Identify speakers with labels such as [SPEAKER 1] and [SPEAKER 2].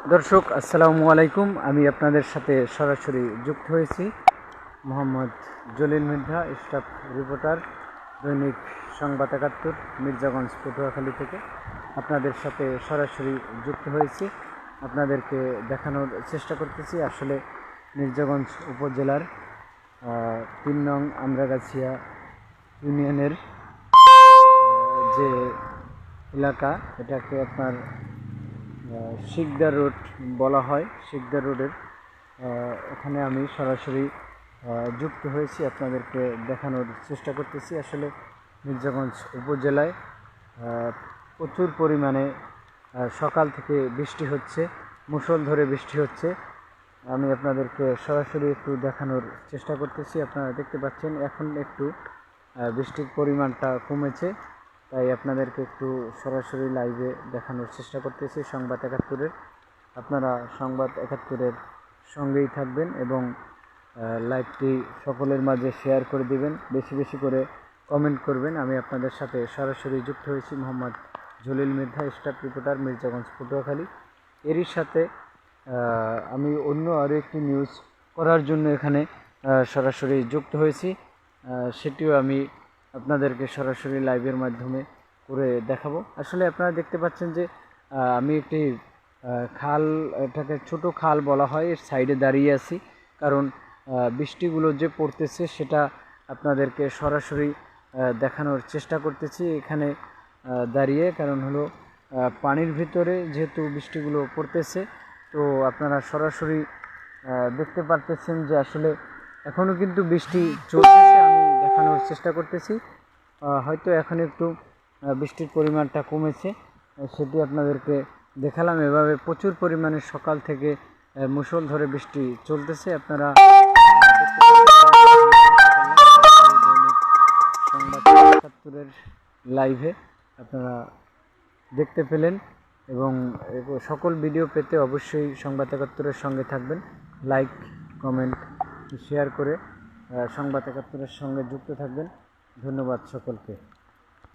[SPEAKER 1] দর্শক আসসালামু আলাইকুম। আমি আপনাদের সাথে সরাসরি যুক্ত হয়েছি মোহাম্মদ জলিল মৃধা, স্টাফ রিপোর্টার, দৈনিক সংবাদ ৭১, মির্জাগঞ্জ, পটুয়াখালী থেকে আপনাদের সাথে সরাসরি যুক্ত হয়েছি। আপনাদেরকে দেখানোর চেষ্টা করতেছি আসলে মির্জাগঞ্জ উপজেলার ৩ নং আমরাগাছিয়া ইউনিয়নের যে এলাকা, এটাকে আপনার শিকদার রোড বলা হয়। শিকদার রোডের এখানে আমি সরাসরি যুক্ত হয়েছি, আপনাদেরকে দেখানোর চেষ্টা করতেছি। আসলে মির্জাগঞ্জ উপজেলায় প্রচুর পরিমাণে সকাল থেকে বৃষ্টি হচ্ছে, মুষলধারে বৃষ্টি হচ্ছে। আমি আপনাদেরকে সরাসরি একটু দেখানোর চেষ্টা করতেছি। আপনারা দেখতে পাচ্ছেন এখন একটু বৃষ্টির পরিমাণটা কমেছে, তাই আপনাদেরকে একটু সরাসরি লাইভে দেখানোর চেষ্টা করতেছি সংবাদ ৭১-এর। আপনারা সংবাদ ৭১-এর সঙ্গেই থাকবেন এবং লাইভটি সকলের মাঝে শেয়ার করে দিবেন, বেশি বেশি করে কমেন্ট করবেন। আমি আপনাদের সাথে সরাসরি যুক্ত হয়েছি মোহাম্মদ জলিল মৃধা, স্টাফ রিপোর্টার, মির্জাগঞ্জ, পটুয়াখালী। এরই সাথে আমি অন্য আরও একটি নিউজ করার জন্য এখানে সরাসরি যুক্ত হয়েছি, সেটিও আমি আপনাদেরকে সরাসরি লাইভের মাধ্যমে করে দেখাবো। আসলে আপনারা দেখতে পাচ্ছেন যে আমি একটি খাল, এটাকে ছোট খাল বলা হয়, এর সাইডে দাঁড়িয়ে আছি, কারণ বৃষ্টিগুলো যে পড়তেছে সেটা আপনাদেরকে সরাসরি দেখানোর চেষ্টা করতেছি এখানে দাঁড়িয়ে। কারণ হলো পানির ভিতরে যেহেতু বৃষ্টিগুলো পড়তেছে, তো আপনারা সরাসরি দেখতে পারতেছেন যে আসলে এখনও কিন্তু বৃষ্টি চলতেছে। আমি দেখানোর চেষ্টা করতেছি, হয়তো এখন একটু বৃষ্টির পরিমাণটা কমেছে, সেটি আপনাদেরকে দেখালাম। এভাবে প্রচুর পরিমাণে সকাল থেকে মুষলধারে বৃষ্টি চলতেছে। আপনারা দৈনিক সংবাদ ৭১-এর লাইভে আপনারা দেখতে পেলেন এবং সকল ভিডিও পেতে অবশ্যই সংবাদ ৭১-এর সঙ্গে থাকবেন। লাইক, কমেন্ট, শেয়ার করে সংবাদ ৭১-এর সঙ্গে যুক্ত থাকবেন। ধন্যবাদ সকলকে।